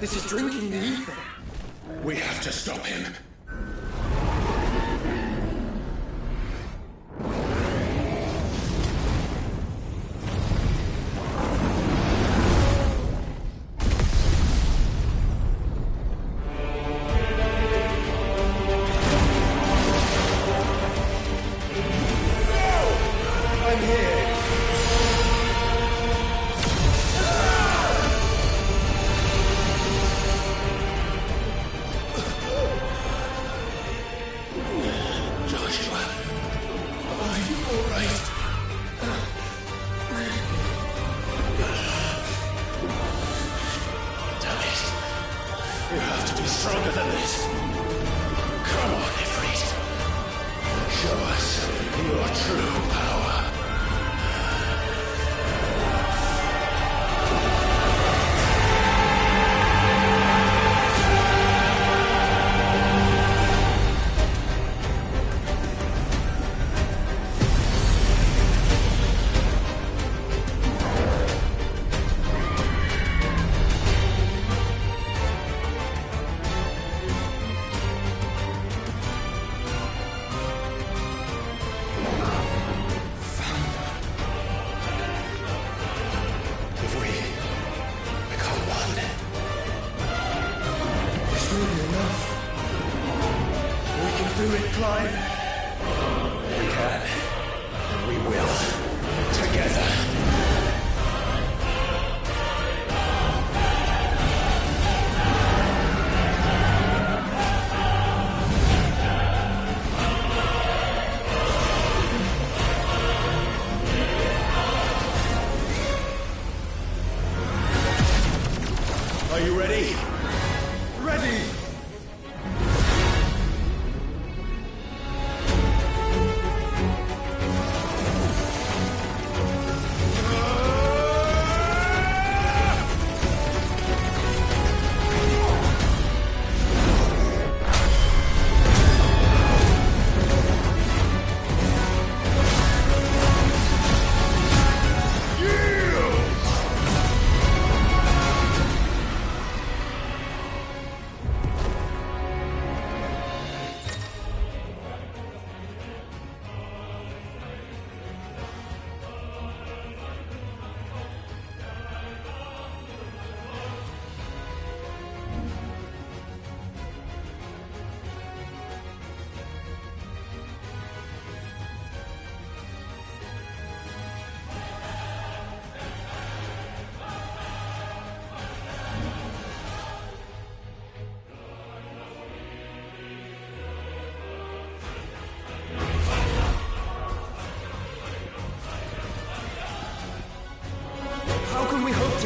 This is drinking the ether. We have to stop him.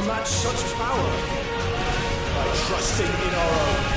Match such power by trusting in our own.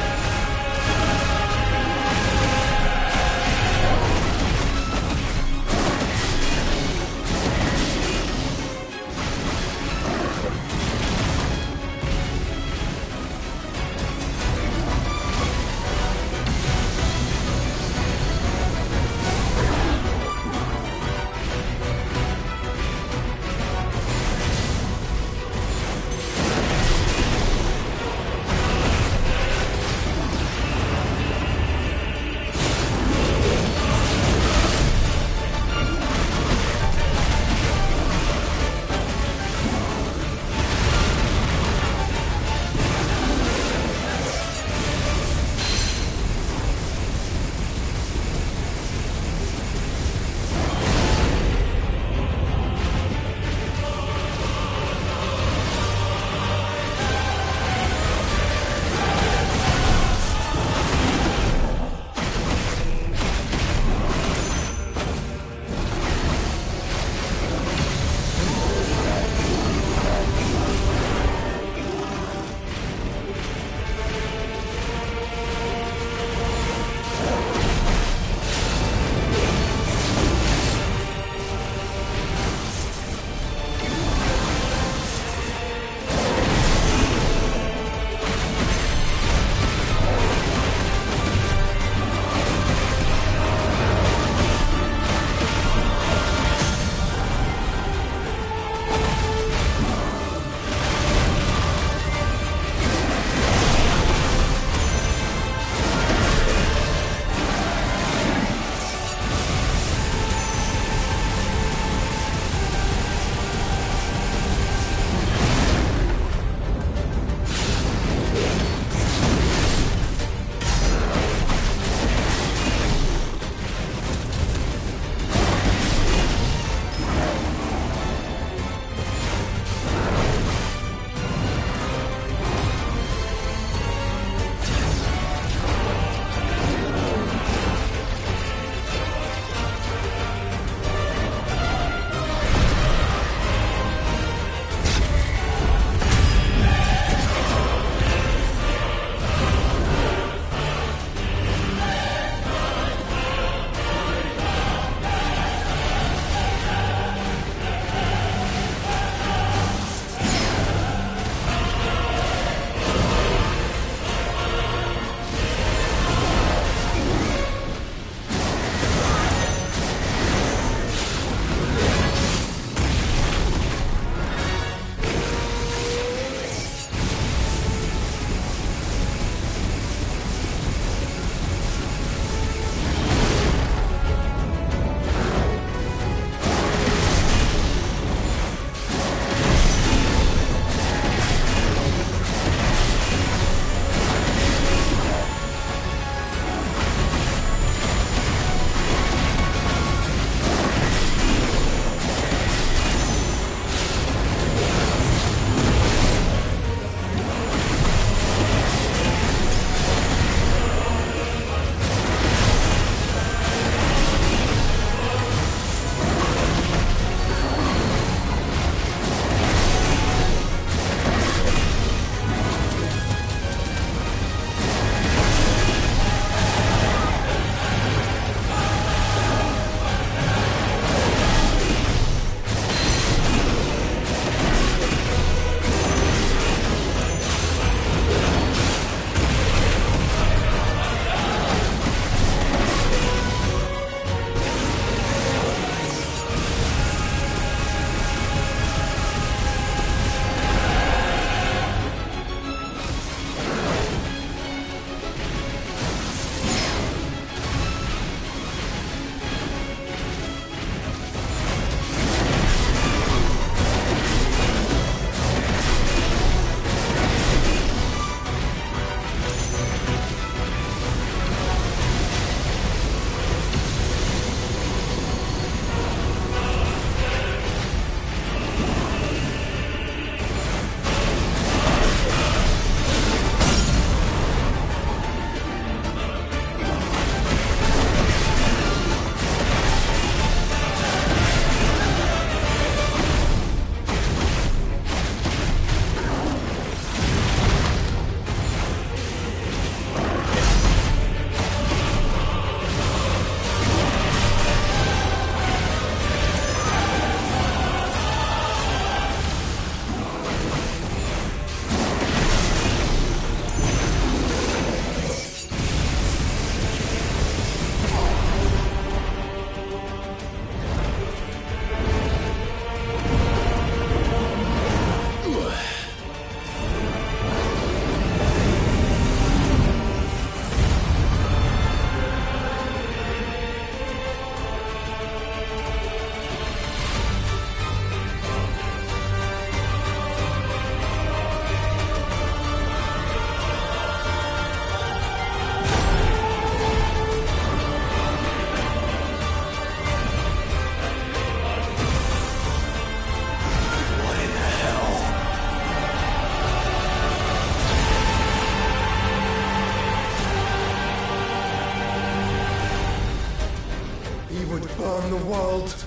world.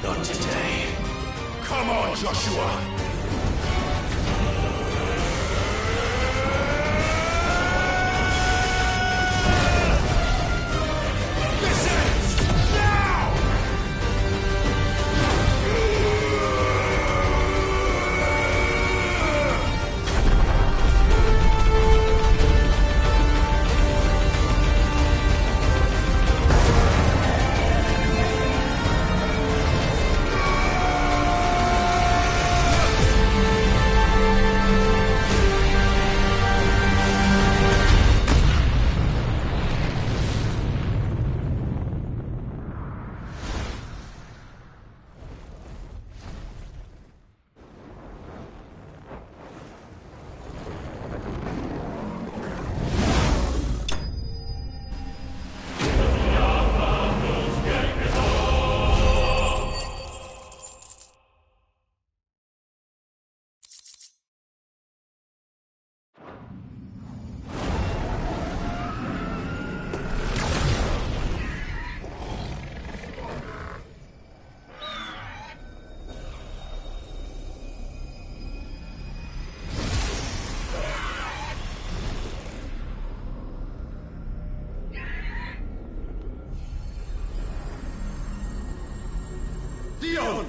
Not today. Come on, Joshua! Dion!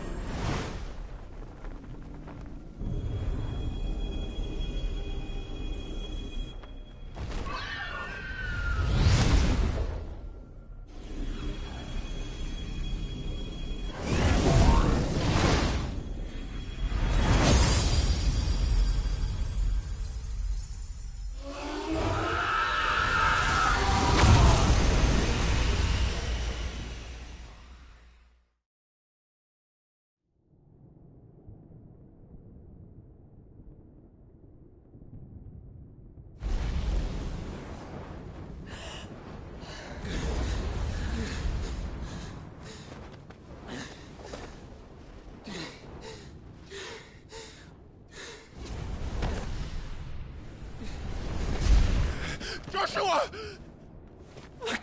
Joshua!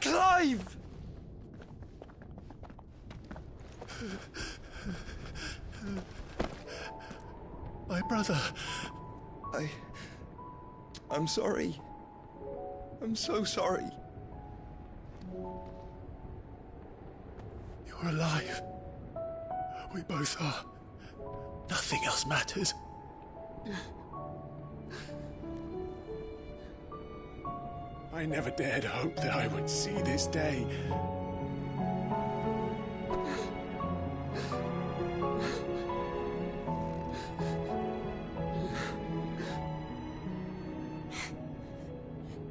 Clive! My brother. I'm sorry. I'm so sorry. You're alive. We both are. Nothing else matters. I never dared hope that I would see this day.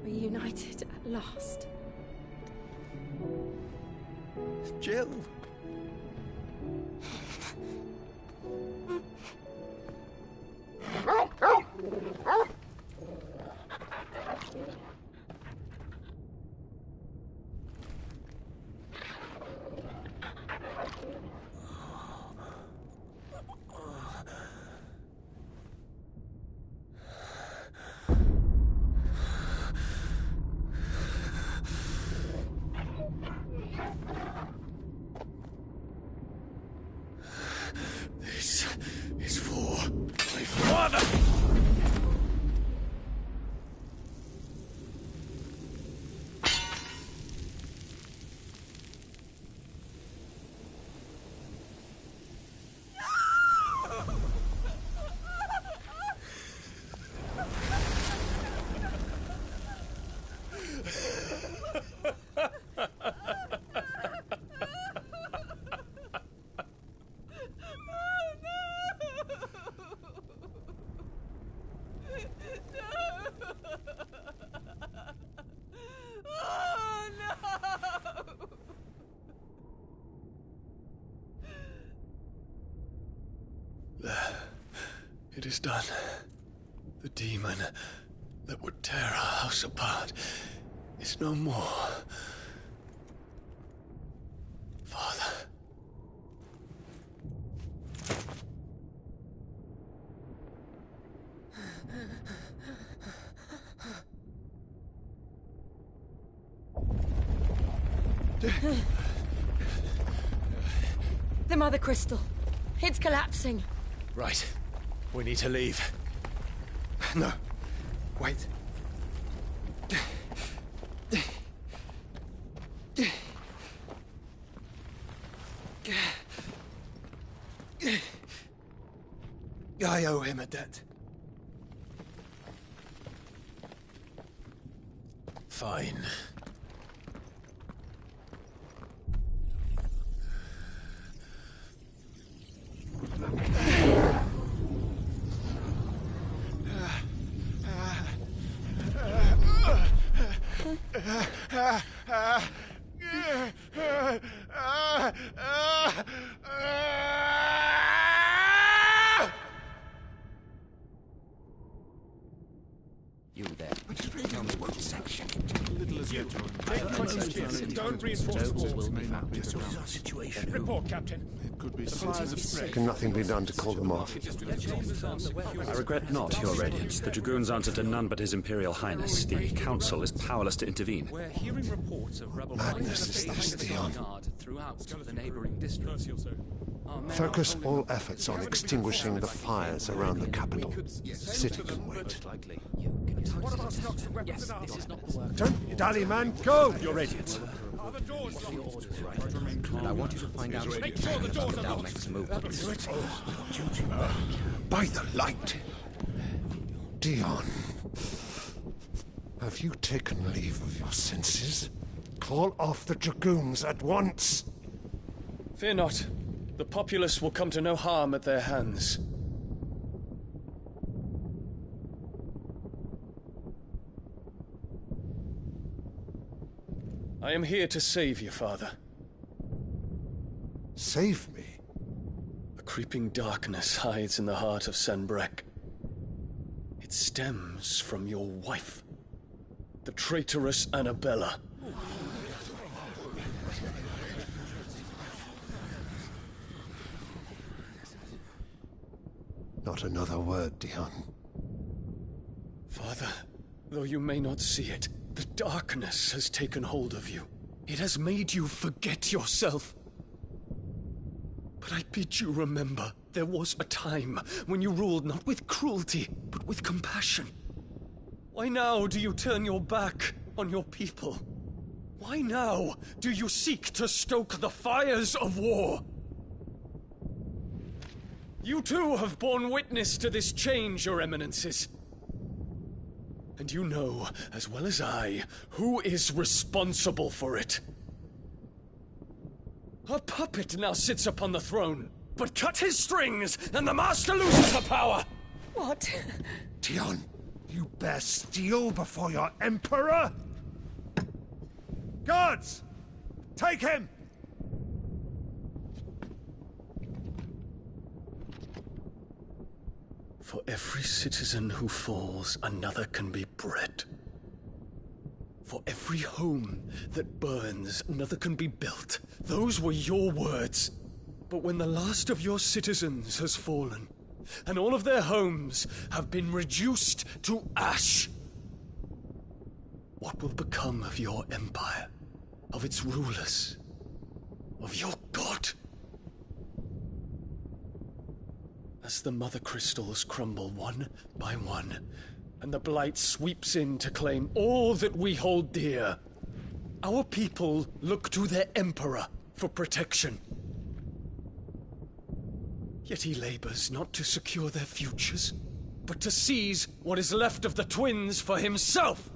Reunited at last. Jill. This is for my father! It is done. The demon that would tear our house apart is no more. Father. The Mother Crystal. It's collapsing. Right. We need to leave. No. Wait. I owe him a debt. Fine. You there. Tell me what section. Don't reinforce the walls. Situation. Report, Captain. Can nothing be done to call them off? I regret not, Your Radiance. The Dragoons answer to none but His Imperial Highness. The Council is powerless to intervene. We're hearing reports of rebel Madness is this, Dion. throughout the neighboring districts. Focus all efforts on extinguishing the fires around the capital. The city can wait. What about stocks of weapons and armor? Don't be dally, man. Go! Your Radiance. Are the doors locked? And I want you to find out Make sure the doors are locked. next movement. By the light. Dion. Have you taken leave of your senses? Call off the Dragoons at once. Fear not. The populace will come to no harm at their hands. I am here to save you, Father. Save me. A creeping darkness hides in the heart of Sanbreque. It stems from your wife, the traitorous Annabella. Not another word, Dion. Father, though you may not see it, the darkness has taken hold of you. It has made you forget yourself. But I bid you remember, there was a time when you ruled not with cruelty, but with compassion. Why now do you turn your back on your people? Why now do you seek to stoke the fires of war? You too have borne witness to this change, Your Eminences. And you know, as well as I, who is responsible for it. A puppet now sits upon the throne, but cut his strings, and the master loses her power! What? Dion, you bear steel before your Emperor? Guards! Take him! For every citizen who falls, another can be bred. For every home that burns, another can be built. Those were your words. But when the last of your citizens has fallen, and all of their homes have been reduced to ash, what will become of your empire, of its rulers, of your god? As the Mother Crystals crumble one by one, and the Blight sweeps in to claim all that we hold dear, our people look to their Emperor for protection. Yet he labors not to secure their futures, but to seize what is left of the twins for himself.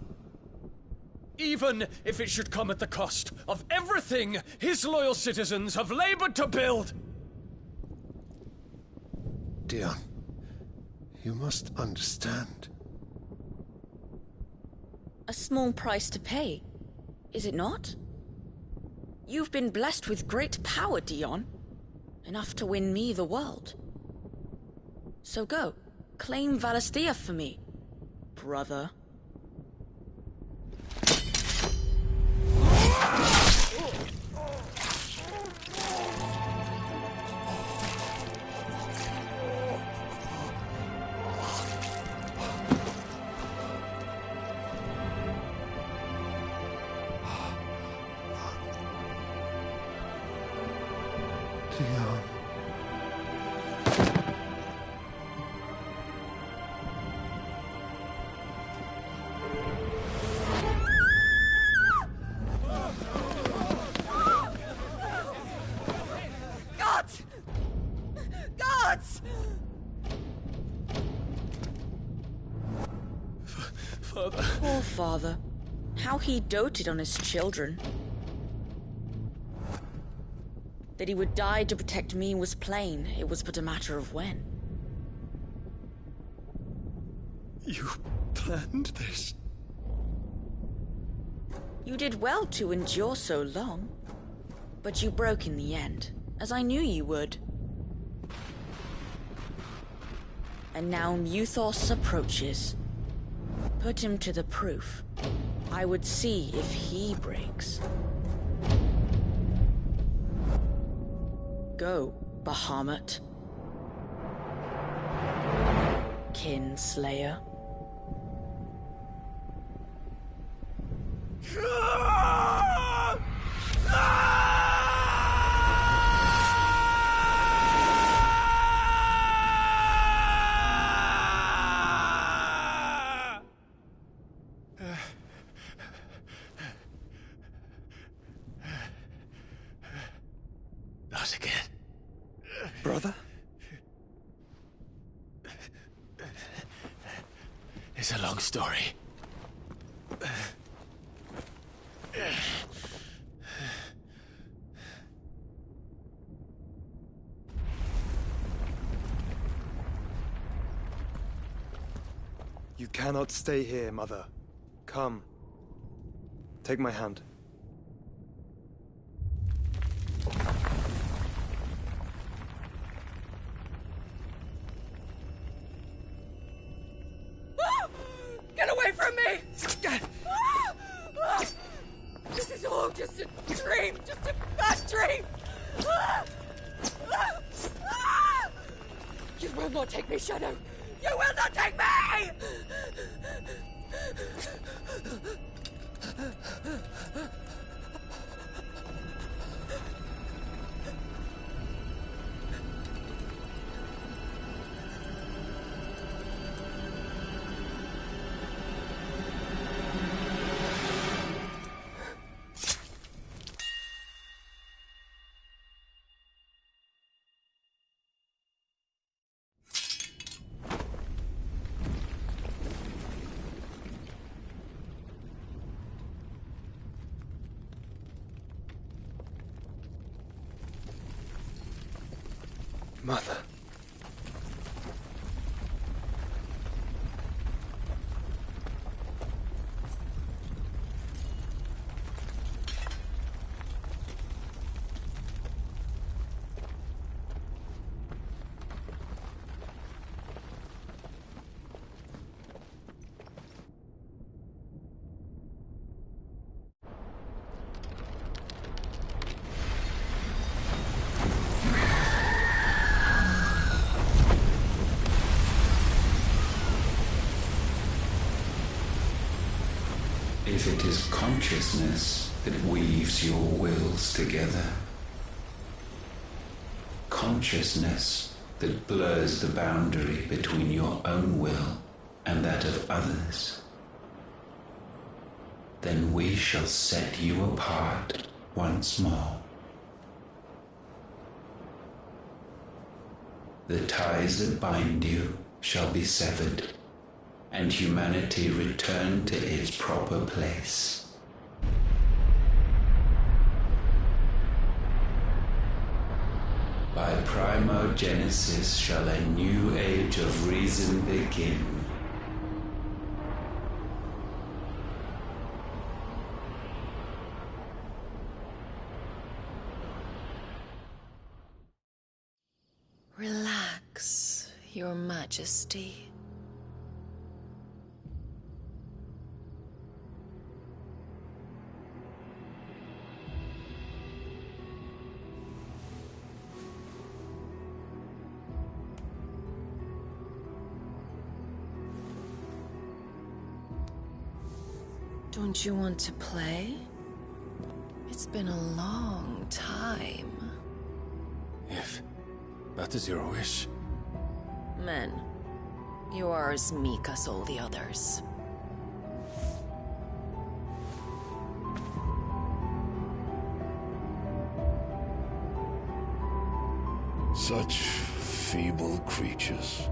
Even if it should come at the cost of everything his loyal citizens have labored to build. Dion, you must understand. A small price to pay, is it not? You've been blessed with great power, Dion. Enough to win me the world. So go, claim Valisthea for me, brother. Father. Poor father. How he doted on his children. That he would die to protect me was plain. It was but a matter of when. You planned this? You did well to endure so long. But you broke in the end, as I knew you would. And now Muthos approaches. Put him to the proof. I would see if he breaks. Go, Bahamut. Kinslayer. Not again. Brother? It's a long story. You cannot stay here, Mother. Come. Take my hand. Get away from me! This is all just a dream, just a bad dream! You will not take me, Shadow! You will not take me! Mother. If it is consciousness that weaves your wills together, consciousness that blurs the boundary between your own will and that of others, then we shall set you apart once more. The ties that bind you shall be severed, and humanity return to its proper place. By primogenesis shall a new age of reason begin. Relax, Your Majesty. Don't you want to play? It's been a long time. If that is your wish. Men, you are as meek as all the others. Such feeble creatures.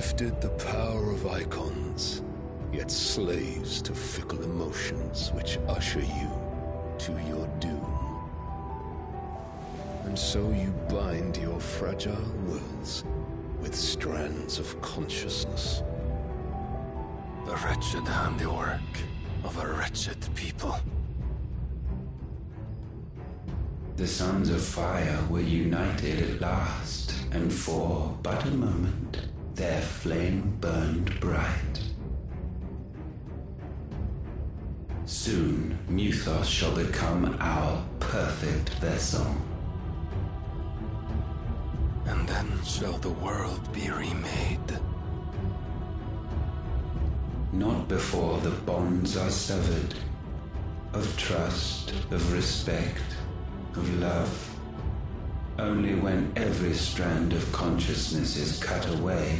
gifted the power of icons, yet slaves to fickle emotions which usher you to your doom. And so you bind your fragile wills with strands of consciousness. The wretched handiwork of a wretched people. The sons of fire were united at last, and for but a moment their flame burned bright. Soon Muthos shall become our perfect vessel. And then shall the world be remade. Not before the bonds are severed, of trust, of respect, of love. Only when every strand of consciousness is cut away,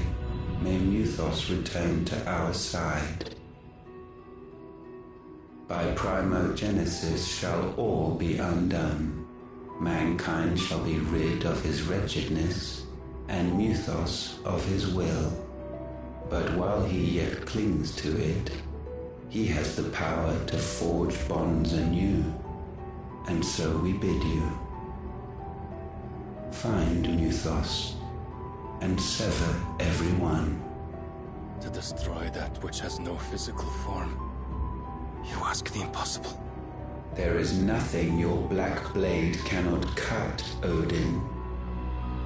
may Muthos return to our side. By primogenesis shall all be undone. Mankind shall be rid of his wretchedness, and Muthos of his will. But while he yet clings to it, he has the power to forge bonds anew, and so we bid you. Find Muthos, and sever every one. To destroy that which has no physical form, you ask the impossible. There is nothing your black blade cannot cut, Odin.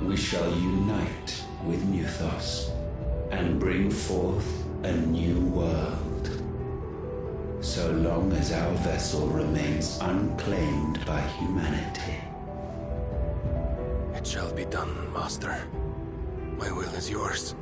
We shall unite with Muthos, and bring forth a new world. So long as our vessel remains unclaimed by humanity. It shall be done, Master. My will is yours.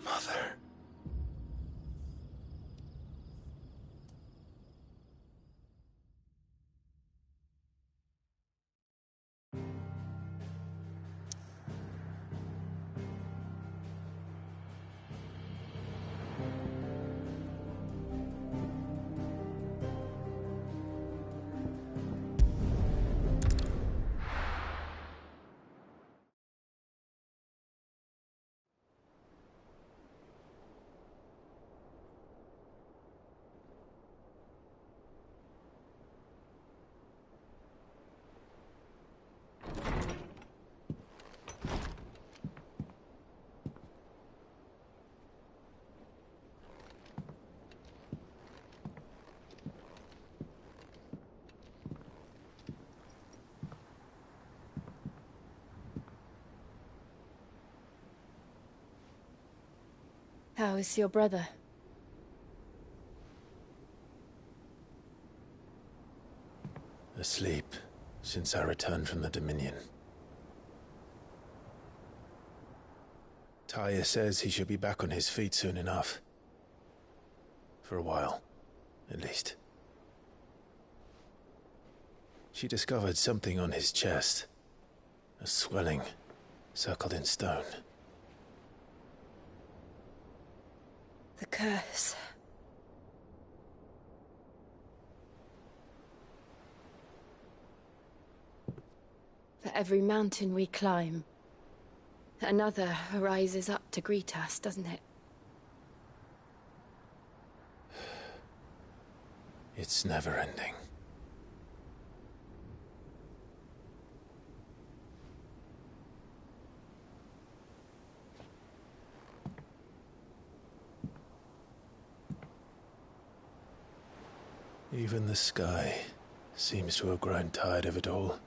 Mother. How is your brother? Asleep since I returned from the Dominion. Taya says he should be back on his feet soon enough. For a while, at least. She discovered something on his chest. A swelling, circled in stone. The curse. For every mountain we climb, another rises up to greet us, doesn't it? It's never ending. Even the sky seems to have grown tired of it all.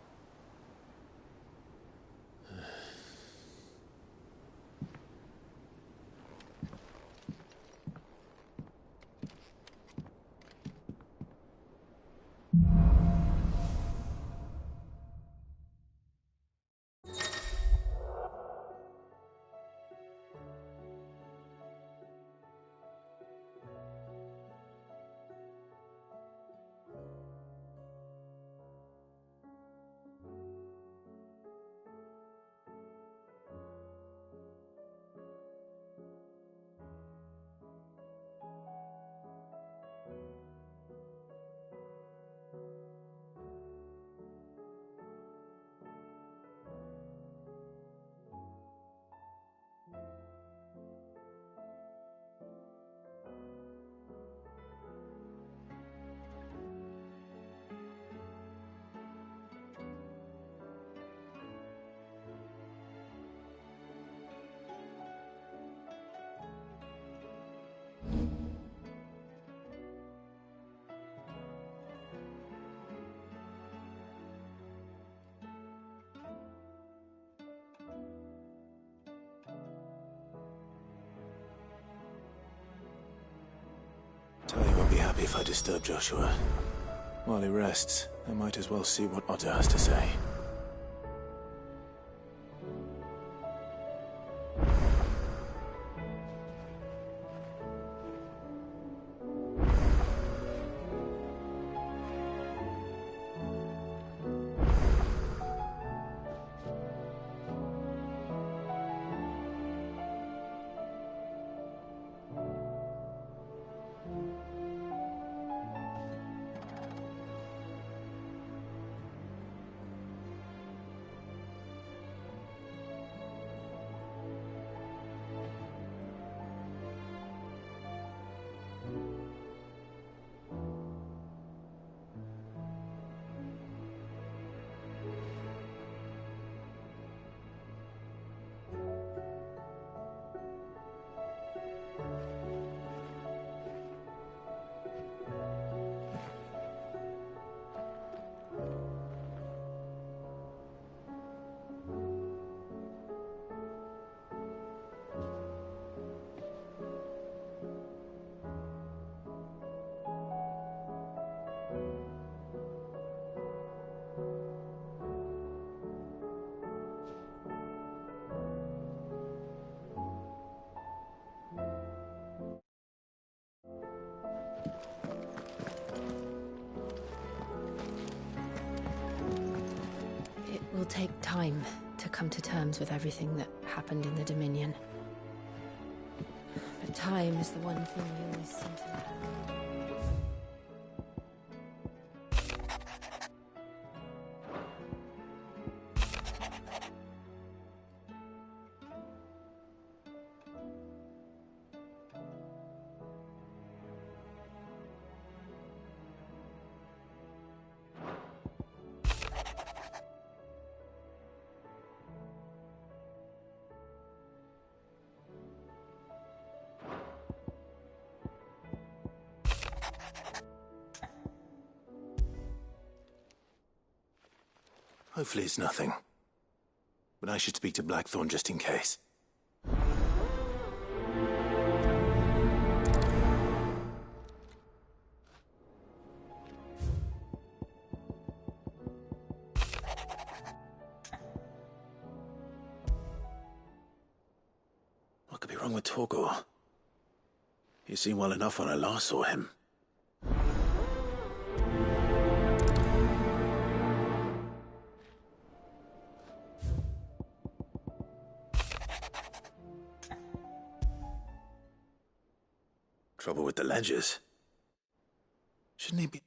happy if I disturb Joshua. While he rests, I might as well see what Otto has to say. It will take time to come to terms with everything that happened in the Dominion. But time is the one thing we always seem to lack. Hopefully it's nothing. But I should speak to Blackthorn just in case. What could be wrong with Torgor? He seemed well enough when I last saw him. Trouble with the ledgers. Shouldn't he be...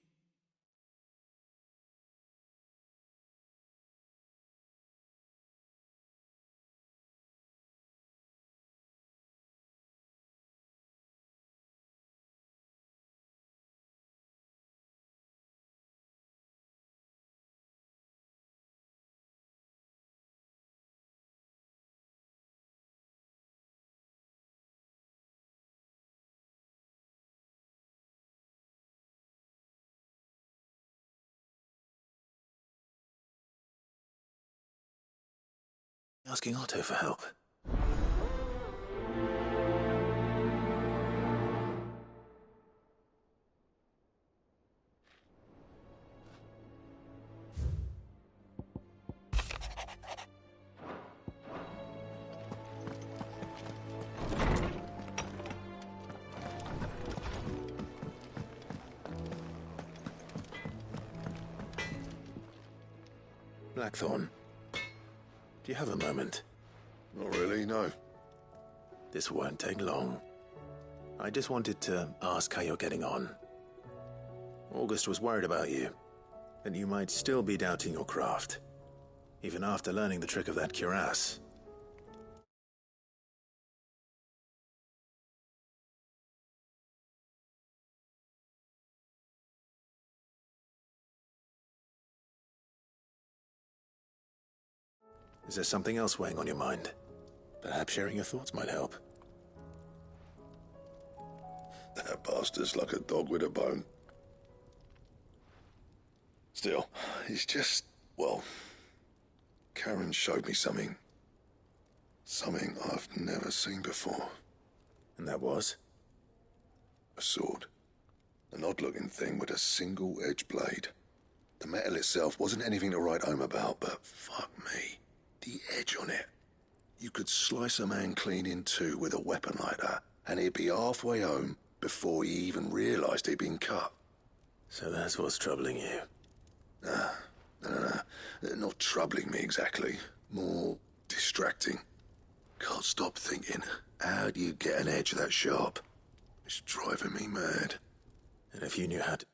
asking Otto for help? Blackthorn, do you have a moment? Not really, no. This won't take long. I just wanted to ask how you're getting on. August was worried about you, that you might still be doubting your craft, even after learning the trick of that cuirass. Is there something else weighing on your mind? Perhaps sharing your thoughts might help. That bastard's like a dog with a bone. Still, it's just, well, Karen showed me something. Something I've never seen before. And that was? A sword. An odd-looking thing with a single-edged blade. The metal itself wasn't anything to write home about, but fuck me. The edge on it. You could slice a man clean in two with a weapon like that, and he'd be halfway home before he even realised he'd been cut. So that's what's troubling you? No. Not troubling me exactly. More distracting. Can't stop thinking, how do you get an edge that sharp? It's driving me mad. And if you knew how to...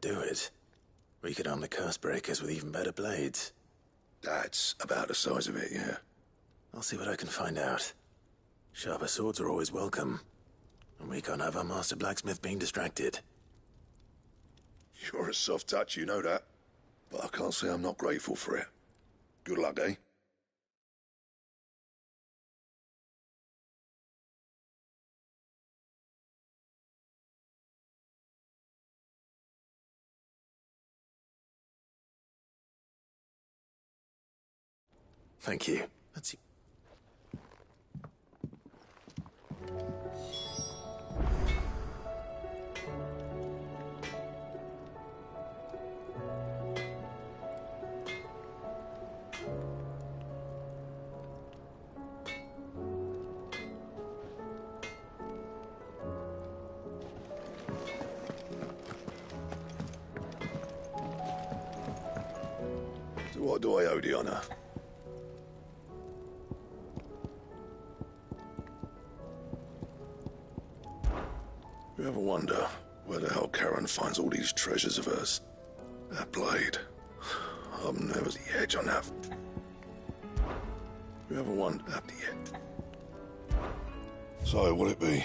do it, we could arm the curse breakers with even better blades. That's about the size of it, yeah. I'll see what I can find out. Sharper swords are always welcome. And we can't have our master blacksmith being distracted. You're a soft touch, you know that. But I can't say I'm not grateful for it. Good luck, eh? Thank you. Let's see. So what do I owe the honour? You ever wonder where the hell Karen finds all these treasures of hers? That blade. I've never seen the edge on that. You ever wonder at the end? So, what'll it be?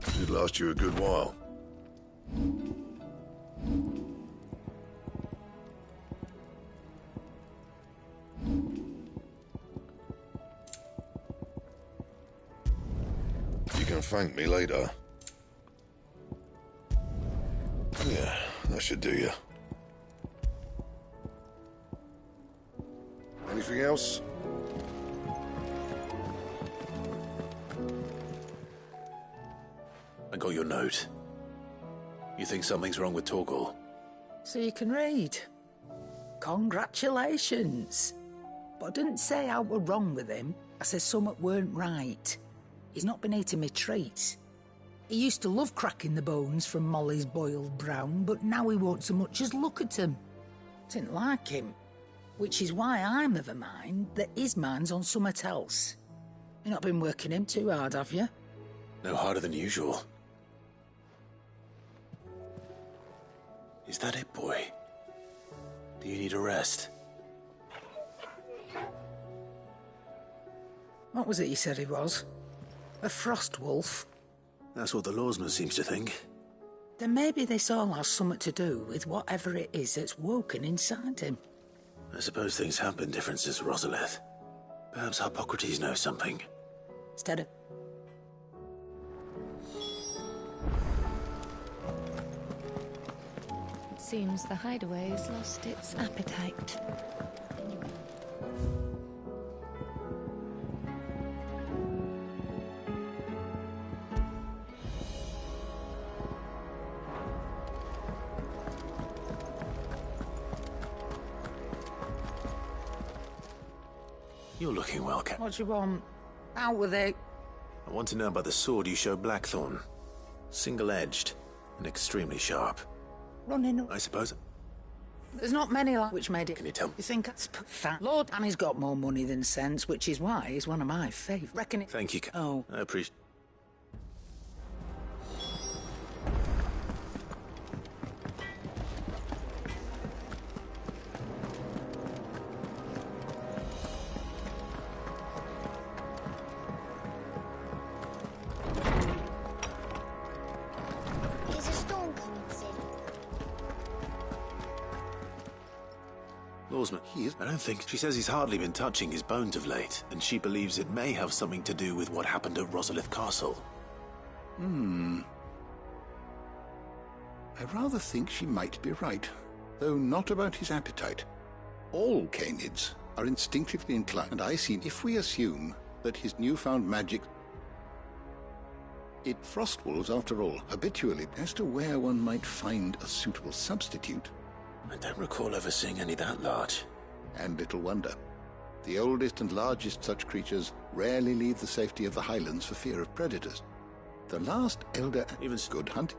It'd last you a good while. You can thank me later. Yeah, that should do you. Anything else? I got your note. You think something's wrong with Torgal? So you can read. Congratulations. But I didn't say I were wrong with him. I said something weren't right. He's not been eating me treats. He used to love cracking the bones from Molly's boiled brown, but now he won't so much as look at them. Didn't like him. Which is why I'm of a mind that his mind's on something else. You've not been working him too hard, have you? No harder than usual. Is that it, boy? Do you need a rest? What was it you said he was? A frost wolf? That's what the lawsman seems to think. Then maybe this all has something to do with whatever it is that's woken inside him. I suppose things have been different since Rosalith. Perhaps Hippocrates knows something. Instead of... It seems the hideaway has lost its appetite. You're looking well, Cap. What do you want? Out with it. I want to know about the sword you showed Blackthorn. Single-edged and extremely sharp. Running. I suppose. There's not many like which made it. Can you tell me? You think that's fat? Lord, and he's got more money than sense, which is why he's one of my favourites. Reckon it. Thank you, Cap. Oh. I appreciate. outdoorsman. He is. I don't think. She says he's hardly been touching his bones of late, and she believes it may have something to do with what happened at Rosalith Castle. I rather think she might be right, though not about his appetite. All canids are instinctively inclined, and I see if we assume that his newfound magic... Frostwolves, after all, habitually, as to where one might find a suitable substitute. I don't recall ever seeing any that large. And little wonder. The oldest and largest such creatures rarely leave the safety of the highlands for fear of predators. The last elder... Even good hunt.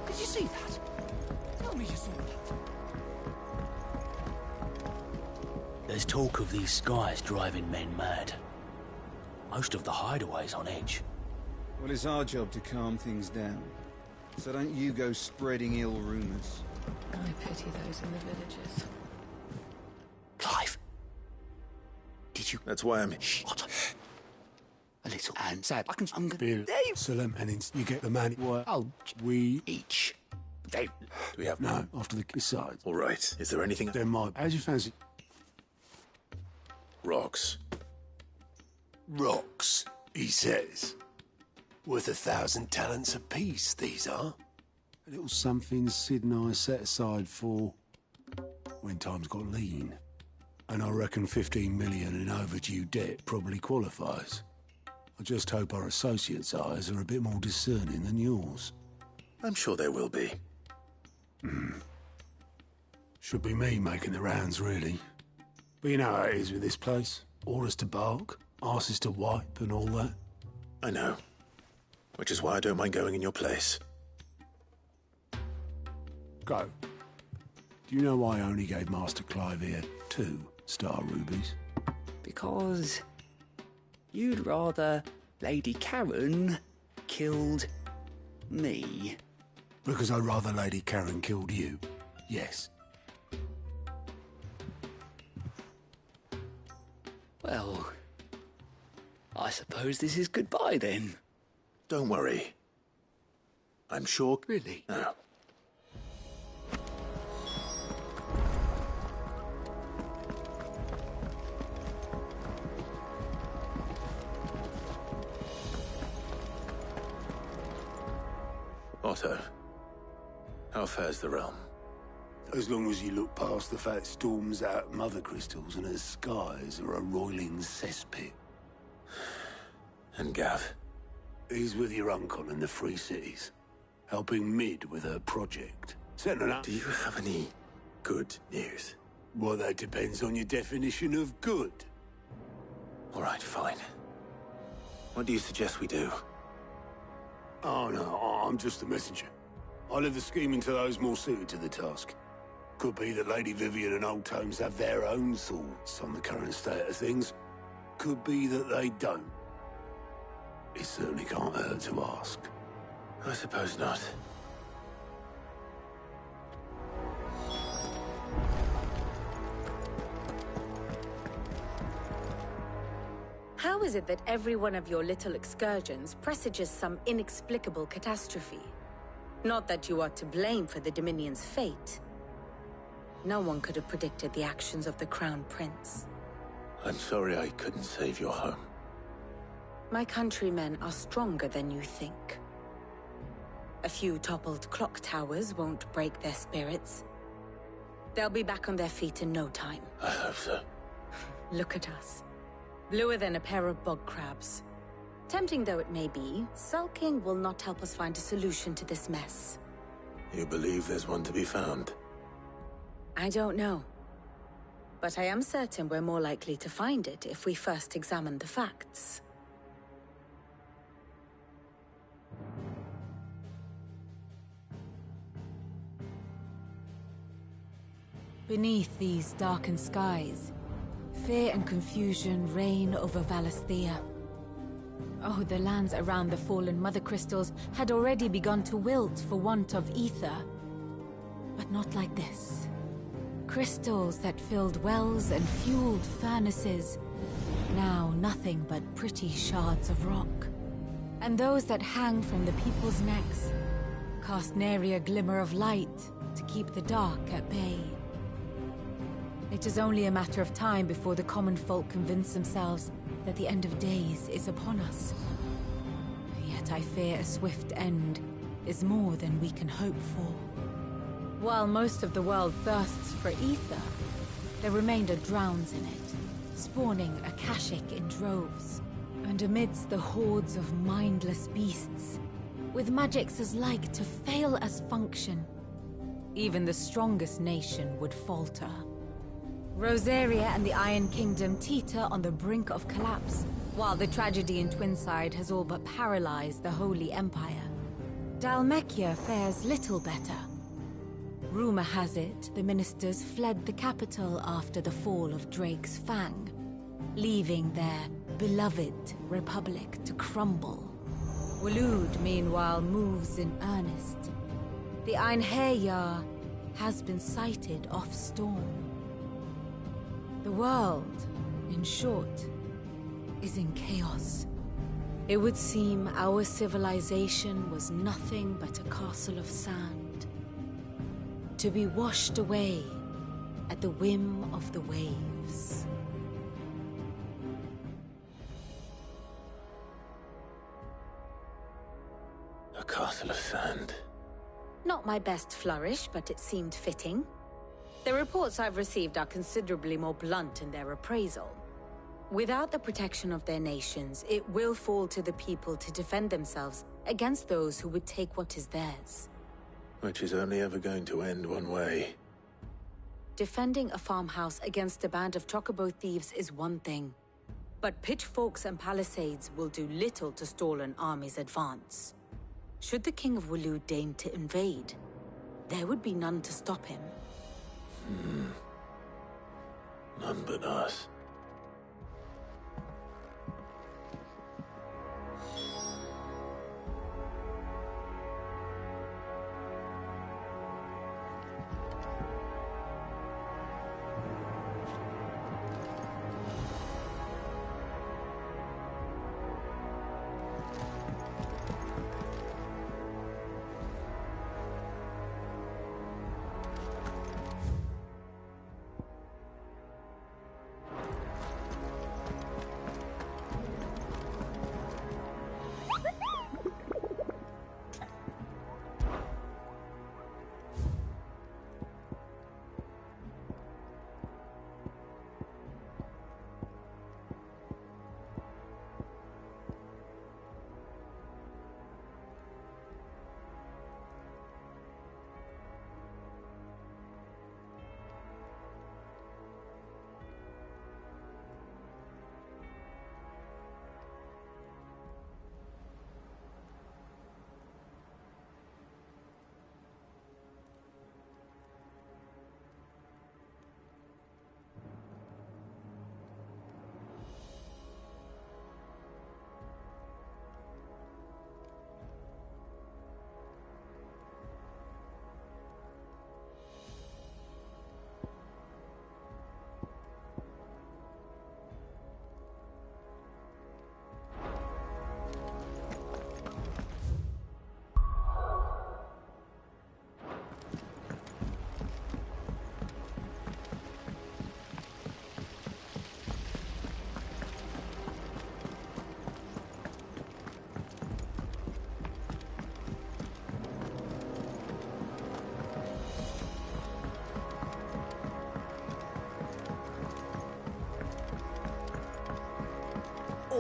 Did you see that? Tell me you saw that. There's talk of these skies driving men mad. Most of the hideaways on edge. Well, it's our job to calm things down. So don't you go spreading ill rumors. I pity those in the villages. Clive. Did you... That's why I'm... What? A little and sad. I'm gonna... Beer, Salam, and you get the money. What? Oh, we... Each. Do we have... No, after the... Besides. All right. Is there anything... There might... How'd you fancy... Rocks. Rocks, he says. Worth 1,000 talents apiece, these are. A little something Sid and I set aside for... when times got lean. And I reckon 15 million in overdue debt probably qualifies. I just hope our associates' eyes are a bit more discerning than yours. I'm sure there will be. Should be me making the rounds, really. But you know how it is with this place. Orders to bark, arses to wipe, and all that. I know. Which is why I don't mind going in your place. Go. Do you know why I only gave Master Clive here 2 star rubies? Because you'd rather Lady Karen killed me. Because I'd rather Lady Karen killed you. Yes. Well, I suppose this is goodbye then. Don't worry. I'm sure... Really? No. Otto, how fares the realm? As long as you look past the fact storms out mother crystals and her skies are a roiling cesspit. And Gav? He's with your uncle in the Free Cities, helping Mid with her project. Setting up. Do you have any good news? Well, that depends on your definition of good. All right, fine. What do you suggest we do? Oh, no, I'm just the messenger. I leave the scheming to those more suited to the task. Could be that Lady Vivian and Old Tomes have their own thoughts on the current state of things. Could be that they don't. It certainly can't hurt to ask. I suppose not. How is it that every one of your little excursions presages some inexplicable catastrophe? Not that you are to blame for the Dominion's fate. No one could have predicted the actions of the Crown Prince. I'm sorry I couldn't save your home. My countrymen are stronger than you think. A few toppled clock towers won't break their spirits. They'll be back on their feet in no time. I hope so. Look at us. Bluer than a pair of bog crabs. Tempting though it may be, sulking will not help us find a solution to this mess. You believe there's one to be found? I don't know. But I am certain we're more likely to find it if we first examine the facts. Beneath these darkened skies, fear and confusion reign over Valisthea. Oh, the lands around the fallen Mother Crystals had already begun to wilt for want of ether. But not like this. Crystals that filled wells and fueled furnaces, now nothing but pretty shards of rock. And those that hang from the people's necks cast nary a glimmer of light to keep the dark at bay. It is only a matter of time before the common folk convince themselves that the end of days is upon us. Yet I fear a swift end is more than we can hope for. While most of the world thirsts for ether, the remainder drowns in it, spawning Akashic in droves. And amidst the hordes of mindless beasts, with magics as like to fail as function, even the strongest nation would falter. Rosaria and the Iron Kingdom teeter on the brink of collapse, while the tragedy in Twinside has all but paralyzed the Holy Empire. Dalmekia fares little better. Rumor has it the ministers fled the capital after the fall of Drake's Fang, leaving their beloved republic to crumble. Waloed, meanwhile, moves in earnest. The Einherjar has been sighted off-storm. The world, in short, is in chaos. It would seem our civilization was nothing but a castle of sand, to be washed away at the whim of the waves. A castle of sand. Not my best flourish, but it seemed fitting. The reports I've received are considerably more blunt in their appraisal. Without the protection of their nations, it will fall to the people to defend themselves against those who would take what is theirs. Which is only ever going to end one way. Defending a farmhouse against a band of chocobo thieves is one thing, but pitchforks and palisades will do little to stall an army's advance. Should the King of Waloed deign to invade, there would be none to stop him. None but us.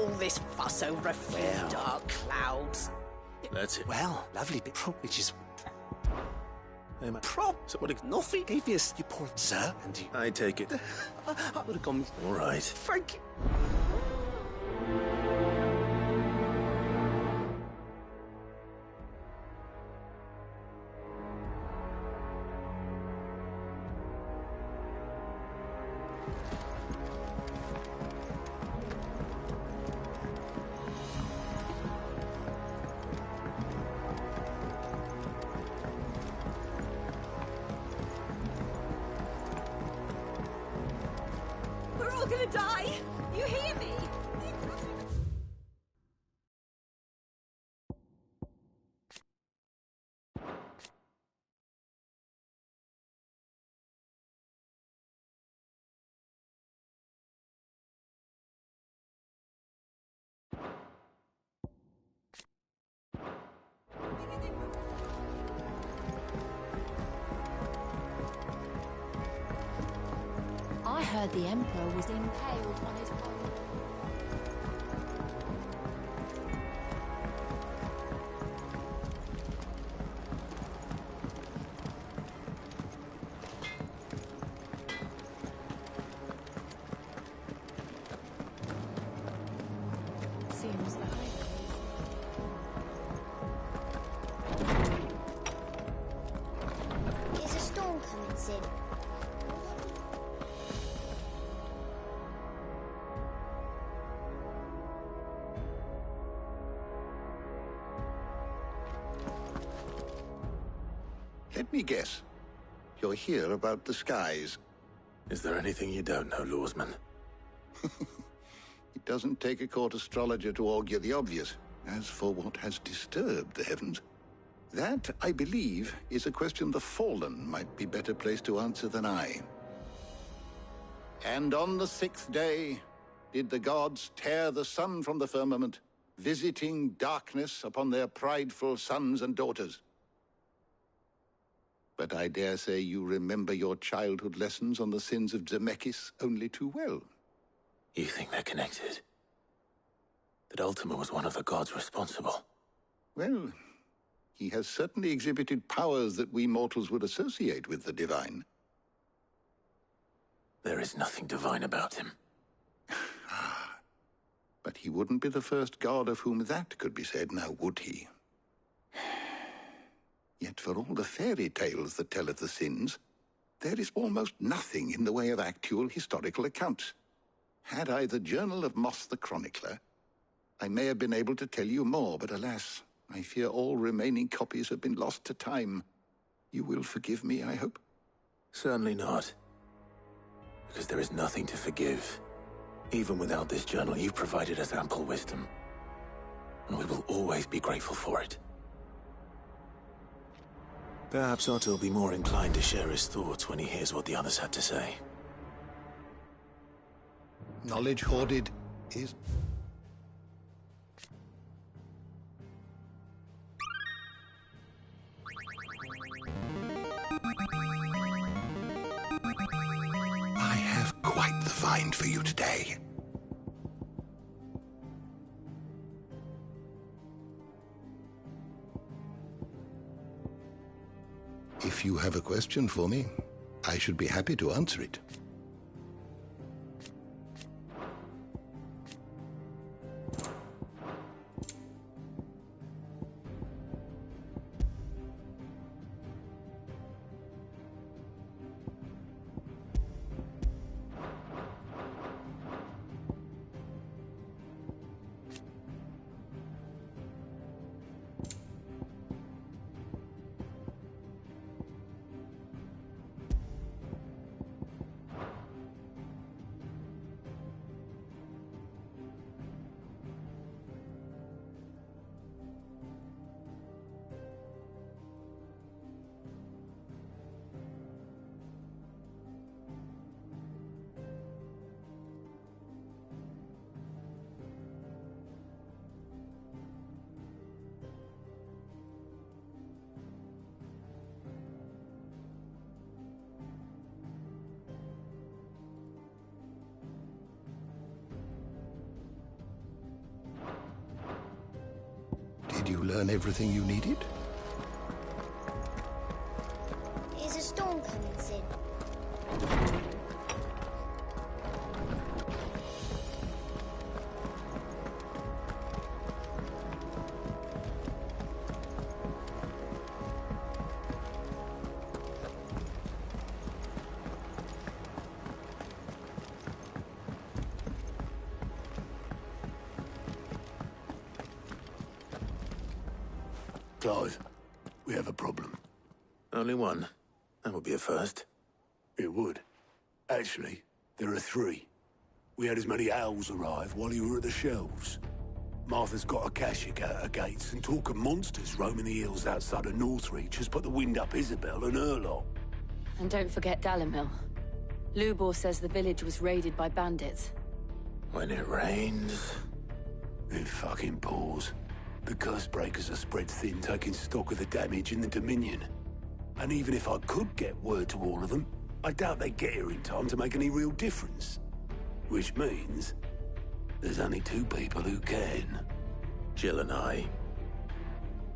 all this fuss over a few dark clouds? That's it. Well, lovely bit, which is... Hey, man. Prop! So what, nothing? Gave you you poor sir, and you... I take it. I would have gone... All right. Thank you. We're all gonna die! You hear me? I heard the Emperor was impaled on his pole. Seems the highways. Is a storm coming, Sid? Let me guess. You're here about the skies. Is there anything you don't know, Lawsman? It doesn't take a court astrologer to augur the obvious. As for what has disturbed the heavens, that, I believe, is a question the Fallen might be better placed to answer than I. And on the 6th day did the gods tear the sun from the firmament, visiting darkness upon their prideful sons and daughters. But I dare say you remember your childhood lessons on the sins of Zemeckis only too well. You think they're connected? That Ultima was one of the gods responsible? Well, he has certainly exhibited powers that we mortals would associate with the divine. There is nothing divine about him. But he wouldn't be the first god of whom that could be said, now would he? Yet for all the fairy tales that tell of the sins, there is almost nothing in the way of actual historical accounts. Had I the Journal of Moss the Chronicler, I may have been able to tell you more, but alas, I fear all remaining copies have been lost to time. You will forgive me, I hope? Certainly not. Because there is nothing to forgive. Even without this journal, you've provided us ample wisdom. And we will always be grateful for it. Perhaps Otto will be more inclined to share his thoughts when he hears what the others had to say. Knowledge hoarded is... I have quite the find for you today. If you have a question for me, I should be happy to answer it. learn everything you needed? Is a storm coming, Sid? Clive, we have a problem. Only one. That would be a first. It would. Actually, there are three. We had as many owls arrive while you were at the shelves. Martha's got a Akashic at her gates, and talk of monsters roaming the hills outside of Northreach has put the wind up Isabel and her lot. And don't forget Dalimil. Lubor says the village was raided by bandits. When it rains... It fucking pours. The curse breakers are spread thin, taking stock of the damage in the Dominion. And even if I could get word to all of them, I doubt they'd get here in time to make any real difference. Which means there's only two people who can. Jill and I.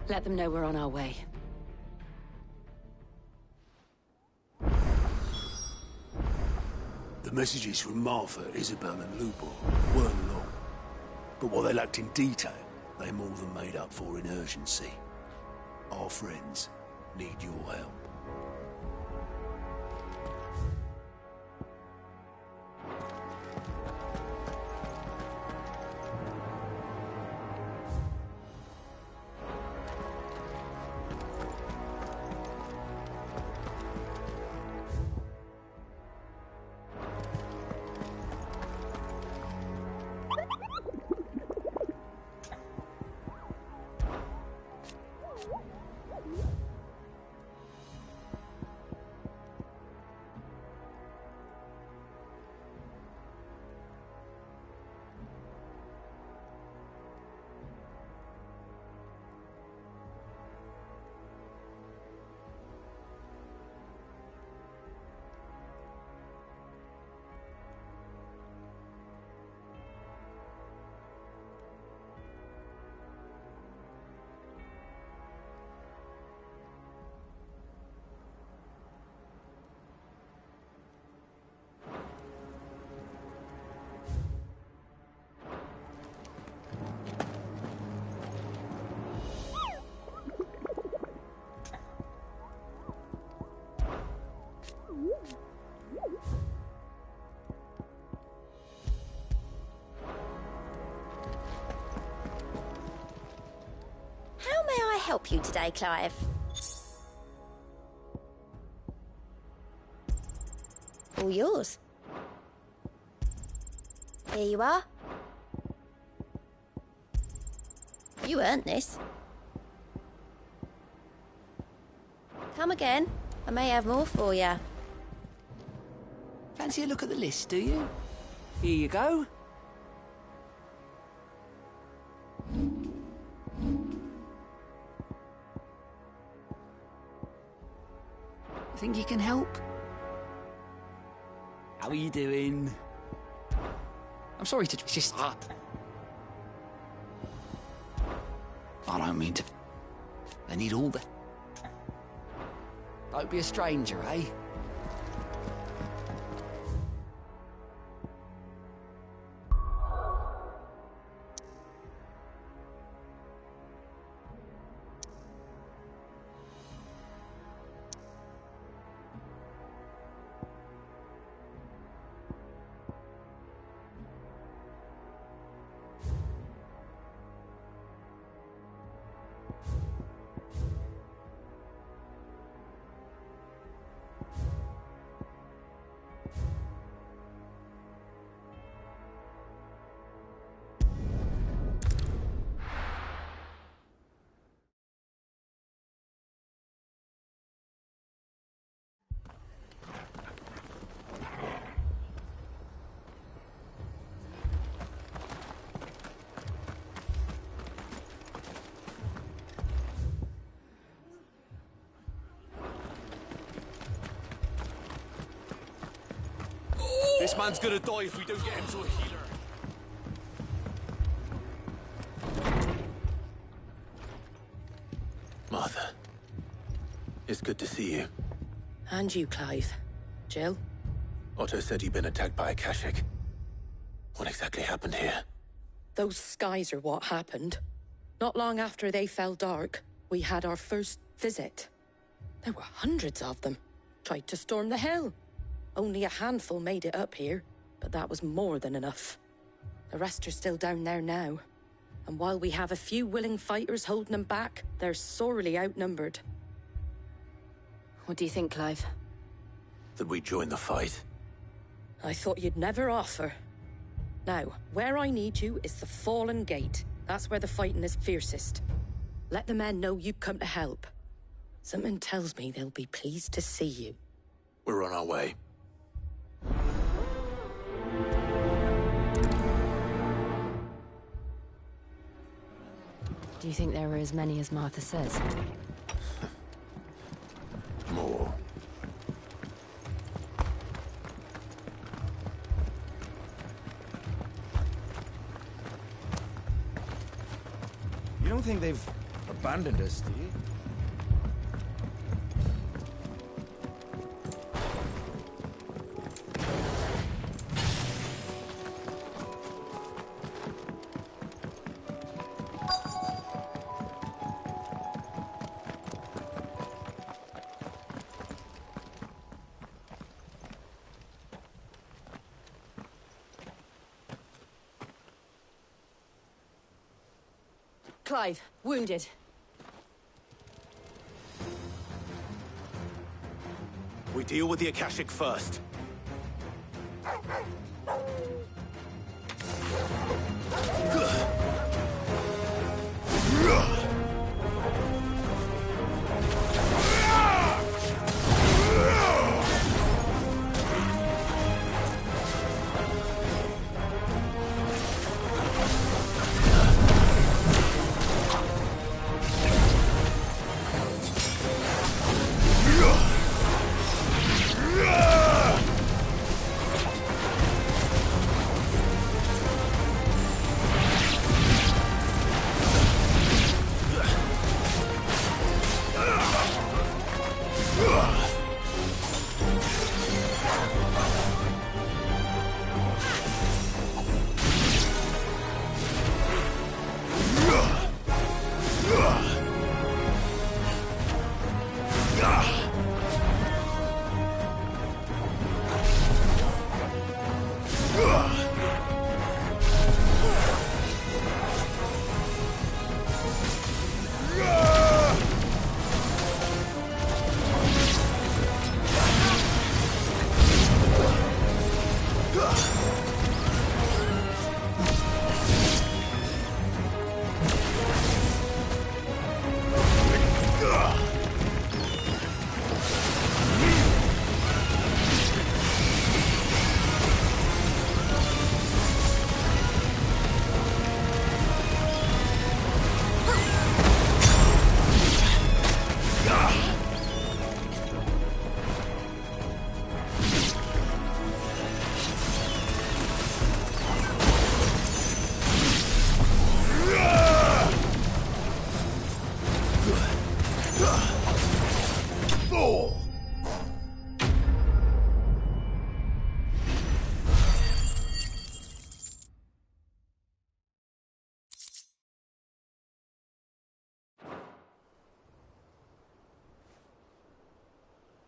Let them know we're on our way. The messages from Martha, Isabel and Lubor weren't long. But what they lacked in detail, they more than made up for in urgency. Our friends need your help. Help you today, Clive? All yours. Here you are. You earned this. Come again. I may have more for you. Fancy a look at the list, do you? Here you go. Think you can help? How are you doing? I'm sorry to just... I don't mean to... They need all the... Don't be a stranger, eh? This man's gonna die if we don't get him to a healer. Martha. It's good to see you. And you, Clive. Jill? Otto said you'd been attacked by Akashic. What exactly happened here? Those skies are what happened. Not long after they fell dark, we had our first visit. There were hundreds of them. Tried to storm the hill. Only a handful made it up here, but that was more than enough. The rest are still down there now. And while we have a few willing fighters holding them back, they're sorely outnumbered. What do you think, Clive? That we join the fight? I thought you'd never offer. Now, where I need you is the Fallen Gate. That's where the fighting is fiercest. Let the men know you've come to help. Something tells me they'll be pleased to see you. We're on our way. Do you think there were as many as Martha says? More. You don't think they've abandoned us, do you? Clive, wounded. We deal with the Akashic first.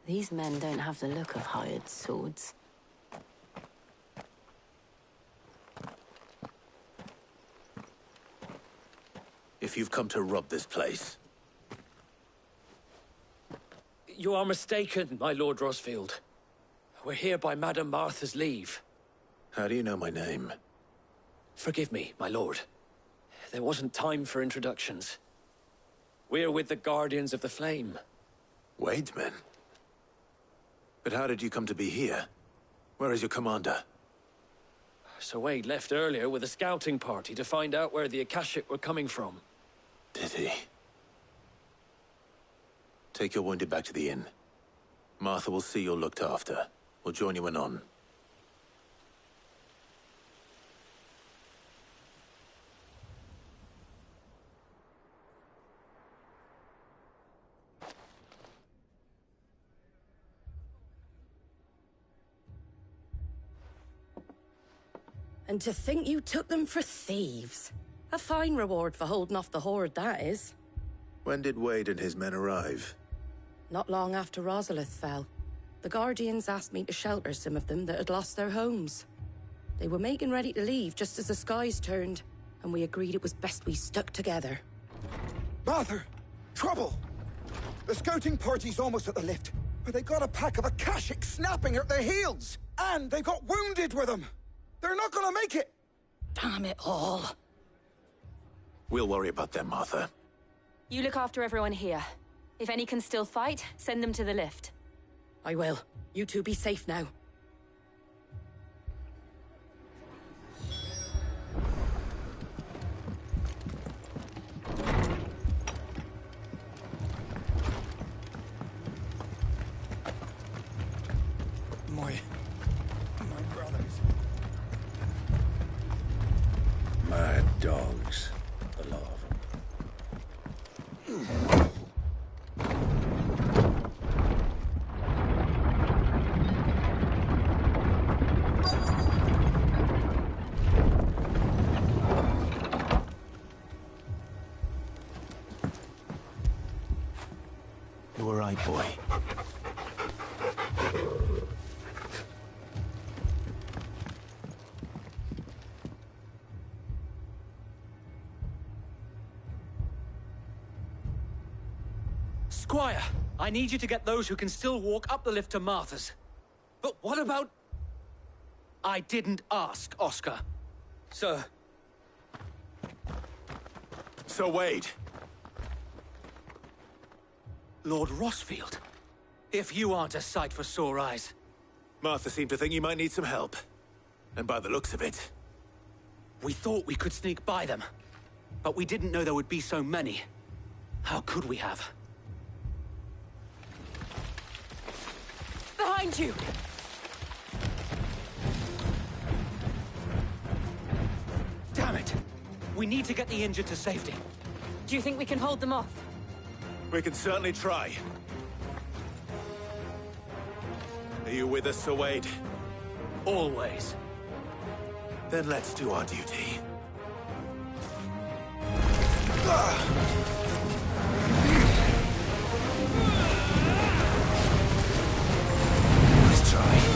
These men don't have the look of hired swords. If you've come to rob this place. You are mistaken, my Lord Rosfield. We're here by Madame Martha's leave. How do you know my name? Forgive me, my lord. There wasn't time for introductions. We're with the Guardians of the Flame. Wade's men? But how did you come to be here? Where is your commander? Sir Wade left earlier with a scouting party to find out where the Akashic were coming from. Did he? Take your wounded back to the inn. Martha will see you're looked after. We'll join you anon. And to think you took them for thieves. A fine reward for holding off the horde, that is. When did Wade and his men arrive? Not long after Rosalith fell. The Guardians asked me to shelter some of them that had lost their homes. They were making ready to leave just as the skies turned, and we agreed it was best we stuck together. Martha! Trouble! The scouting party's almost at the lift, but they got a pack of Akashics snapping at their heels! And they got wounded with them! They're not gonna make it! Damn it all. We'll worry about them, Martha. You look after everyone here. If any can still fight, send them to the lift. I will. You two be safe now. My brothers. Mad dogs. A lot of them. You all right, boy? Squire, I need you to get those who can still walk up the lift to Martha's. But what about... I didn't ask, Oscar. Sir. So, Wade. Lord Rossfield. If you aren't a sight for sore eyes. Martha seemed to think you might need some help. And by the looks of it... We thought we could sneak by them. But we didn't know there would be so many. How could we have? Behind you! Damn it! We need to get the injured to safety. Do you think we can hold them off? We can certainly try. Are you with us, Sir Wade? Always. Then let's do our duty. Let's try.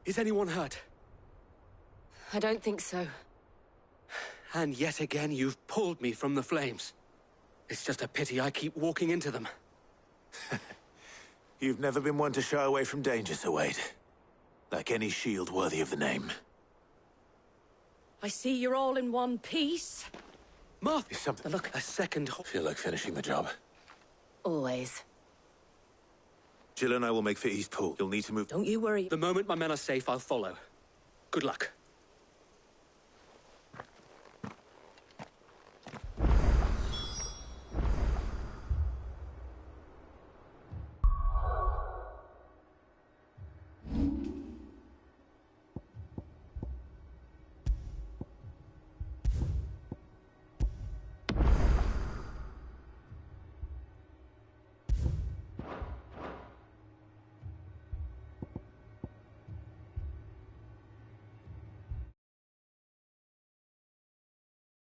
Is anyone hurt? I don't think so. And yet again, you've pulled me from the flames. It's just a pity I keep walking into them. You've never been one to shy away from danger, Sir Wade. Like any shield worthy of the name. I see you're all in one piece. Martha! Is something... Look, a second... Feel like finishing the job. Always. Jill and I will make for East Pool. You'll need to move... Don't you worry. The moment my men are safe, I'll follow. Good luck.